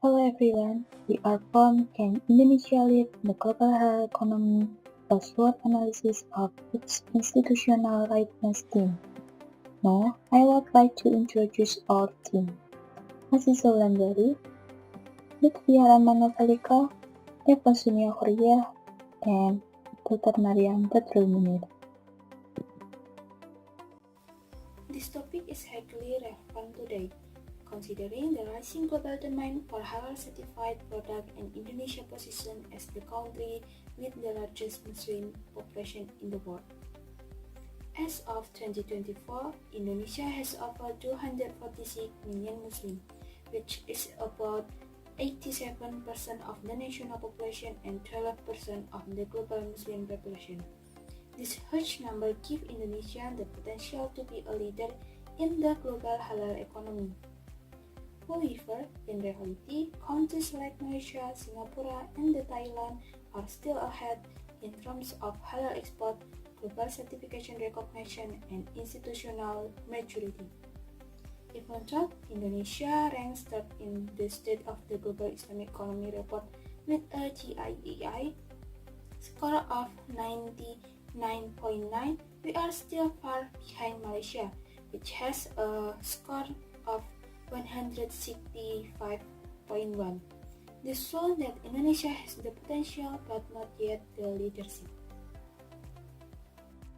Hello everyone, we are from Can Indonesia Lead the Global Health Economy, a SWOT analysis of its institutional readiness team. Now, I would like to introduce our team. Aziza Wulandari, Lutfi Manovalika, Eva Sunia Huria, and Dr. Mariam Badrul Munir. This topic is highly relevant today, considering the rising global demand for halal-certified products and Indonesia's position as the country with the largest Muslim population in the world. As of 2024, Indonesia has over 246 million Muslims, which is about 87% of the national population and 12% of the global Muslim population. This huge number gives Indonesia the potential to be a leader in the global halal economy. However, in reality, countries like Malaysia, Singapore, and Thailand are still ahead in terms of halal export, global certification recognition, and institutional maturity. Even though Indonesia ranks third in the State of the Global Islamic Economy report with a GIEI score of 99.9, we are still far behind Malaysia, which has a score of 165.1. This shows that Indonesia has the potential but not yet the leadership.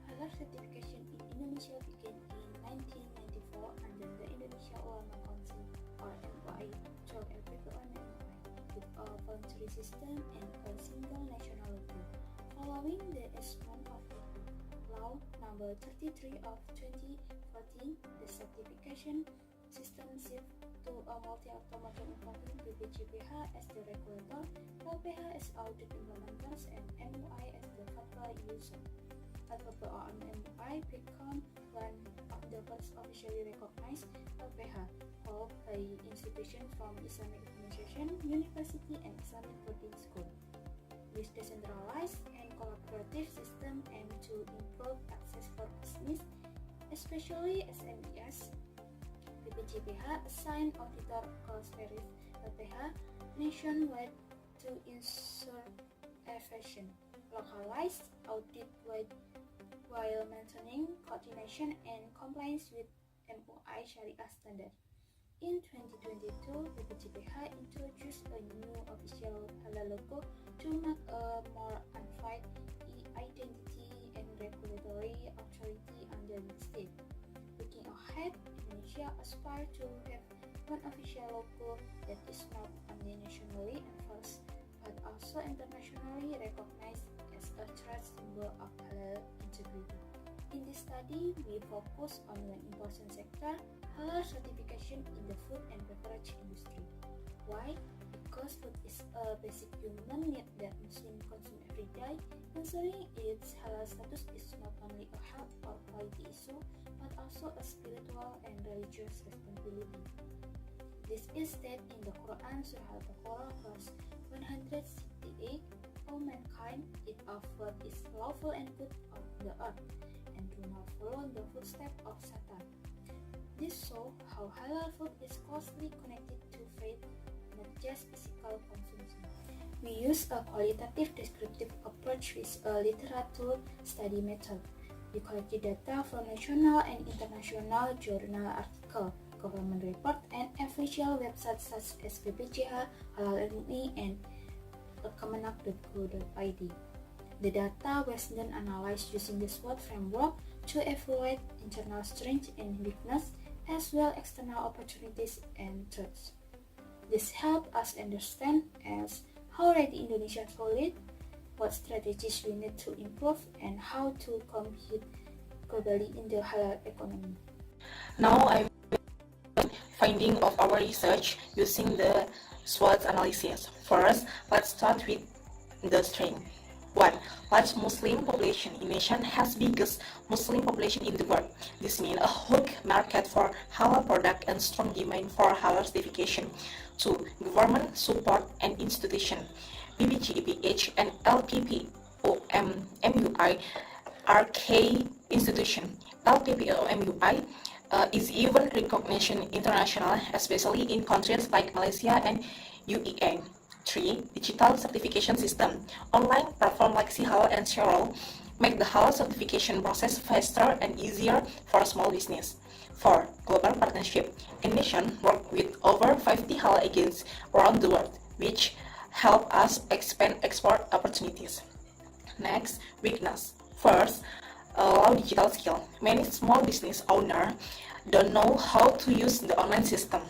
Halal certification in Indonesia began in 1994 under the Indonesia Ulama Council or MUI through a PPON MUI with a voluntary system and a single national logo. Following the enactment of Law Number 33 of 2014, the certification system shifted to a multi-automated involving BPJPH as the regulator, LPH as audit implementers, and MUI as the fatwa user. LPON MUI became one of the first officially recognized LPH, followed by institutions from Islamic Organization, University, and Islamic boarding school. This decentralized and collaborative system aims to improve access for business, especially SMEs. BPJPH assigned auditor Cosperis LPH nationwide to ensure efficient, localized audit while maintaining coordination and compliance with MUI Sharia standard. In 2022, BPJPH introduced a new official halal logo to mark a more unified identity and regulatory authority under the state. Looking ahead, Indonesia aspires to have one official logo that is not only nationally enforced but also internationally recognized as a trade symbol of halal integrity. In this study, we focus on one important sector, halal certification in the food and beverage industry. Why? Because food is a basic human need that Muslims consume every day. Ensuring its halal status is not only a health or quality issue, but also a spiritual and religious responsibility. This is stated in the Quran Surah Al-Baqarah verse 168, O mankind, eat of what is lawful and good of the earth, and do not follow the footsteps of Satan. This shows how halal food is closely connected to faith, not just physical consumption. We use a qualitative descriptive approach with a literature study method. We collect data from national and international journal articles, government report, and official websites such as BPJPH, Halal Ilmi, and kemenak.go.id. The data was then analyzed using the SWOT framework to evaluate internal strengths and weaknesses, as well as external opportunities and threats. This helped us understand as how ready Indonesia to lead, what strategies we need to improve, and how to compete globally in the halal economy. Now I will finding of our research using the SWOT analysis. First, let's start with the strength. 1. Large Muslim population. Indonesia has biggest Muslim population in the world. This means a huge market for halal product and strong demand for halal certification. 2. Government support and institution. BPJPH and LPPOM MUI are key institutions. LPPOM MUI is even recognition international, especially in countries like Malaysia and UAE. 3. Digital certification system. Online platforms like Halal and Sheryl make the halal certification process faster and easier for small business. 4. Global partnership. Indonesia works with over 50 halal agents around the world, which help us expand export opportunities. Next, weakness. First, low digital skill. Many small business owners don't know how to use the online system.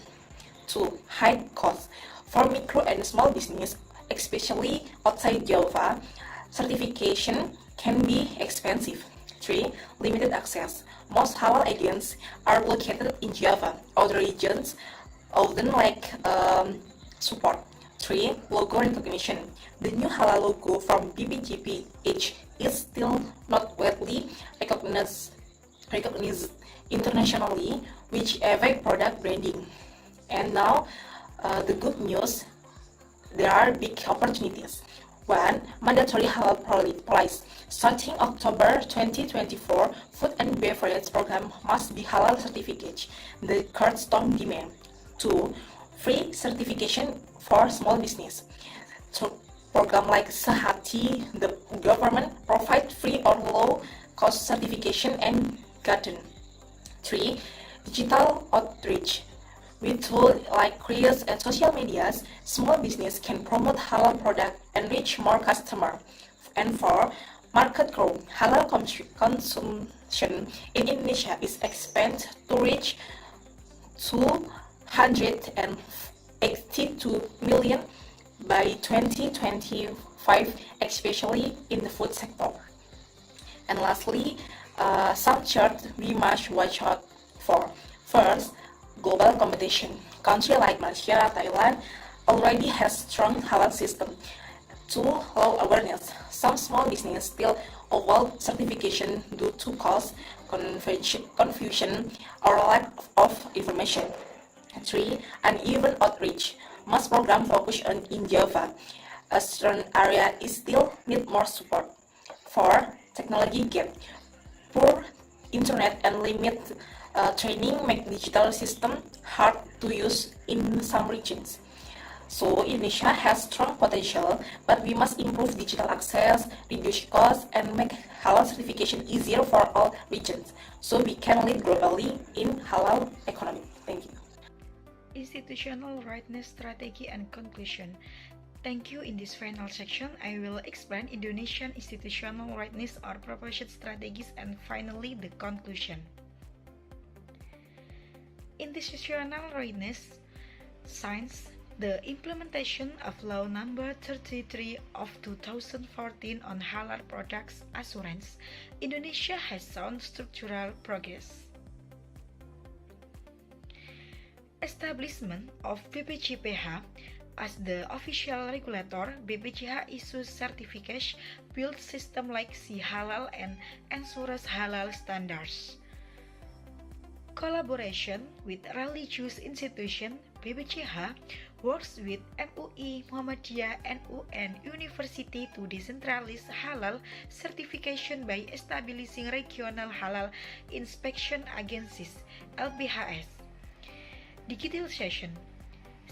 2. High cost. For micro and small business, especially outside Java, certification can be expensive. 3. Limited access. Most halal agents are located in Java. Other regions often lack support. 3. Logo recognition. The new halal logo from BPJPH is still not widely recognized internationally, which affect product branding. And now, the good news, there are big opportunities. 1. Mandatory halal price. Starting October 2024, food and beverage program must be halal certificate. The curbs strong demand. 2. Free certification for small business. So, program like Sehati, the government provide free or low cost certification and garden. 3. Digital outreach. With tools like Reels and social medias, small business can promote halal product and reach more customers. And 4. Market growth. Halal consumption in Indonesia is expected to reach 282 million by 2025, especially in the food sector. And lastly, some charts we must watch out for. First, global competition. Countries like Malaysia, Thailand already has strong halal system. 2. Low awareness. Some small business still avoid certification due to cost, confusion, or lack of information. 3. Uneven outreach. Most programs focus on in Java. A certain area is still need more support. 4. Technology gap. Poor internet and limited training make digital system hard to use in some regions. So Indonesia has strong potential, but we must improve digital access, reduce costs, and make halal certification easier for all regions, so we can lead globally in halal economy. Thank you. Institutional Rightness Strategy and Conclusion. Thank you. In this final section, I will explain Indonesian institutional rightness or proposed strategies and finally the conclusion. Institutional rightness signs the implementation of Law Number 33 of 2014 on halal products assurance. Indonesia has shown structural progress. Establishment of BPJPH as the official regulator, BPJPH issues certificates, build system like Halal and ensures halal standards. Collaboration with religious institutions, BPJPH works with MUI, Muhammadiyah, NU, and University to decentralize halal certification by establishing regional halal inspection agencies, LPHS. Digitalization.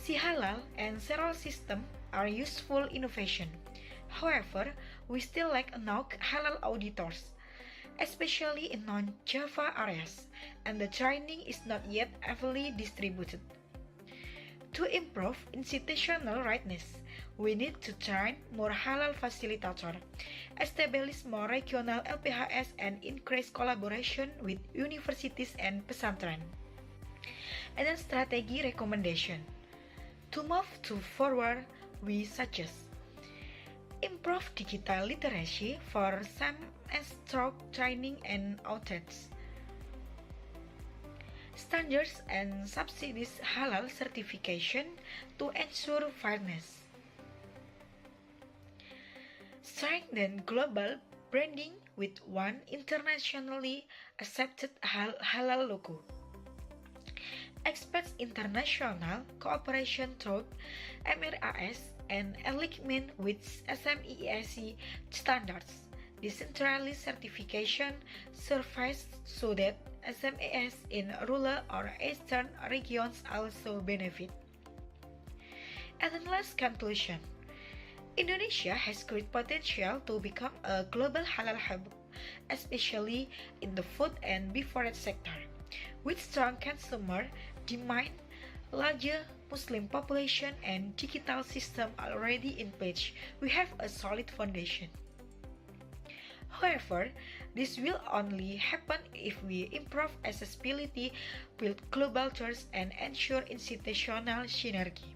Halal and Sheryl system are useful innovation. However, we still lack enough halal auditors, especially in non-Java areas, and the training is not yet evenly distributed. To improve institutional rightness, we need to train more halal facilitators, establish more regional LPHS, and increase collaboration with universities and pesantren. And then strategy recommendation. To move forward, we suggest improve digital literacy for stroke training and outreach. Standards and subsidies halal certification to ensure fairness. Strengthen global branding with one internationally accepted halal logo. Expect international cooperation through MRAS and alignment with SMEAC standards. Decentralized certification surface so that SMEs in rural or eastern regions also benefit. And then last conclusion, Indonesia has great potential to become a global halal hub, especially in the food and beverage sector. With strong consumer demand, larger Muslim population and digital system already in place, we have a solid foundation. However, this will only happen if we improve accessibility, build global trust, and ensure institutional synergy.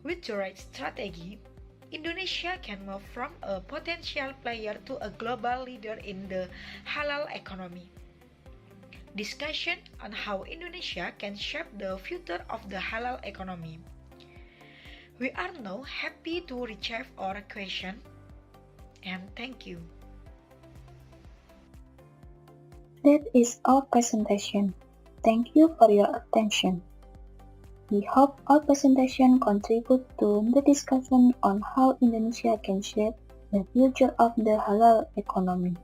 With the right strategy, Indonesia can move from a potential player to a global leader in the halal economy. Discussion on how Indonesia can shape the future of the halal economy. We are now happy to receive our question, and thank you. That is our presentation. Thank you for your attention. We hope our presentation contribute to the discussion on how Indonesia can shape the future of the halal economy.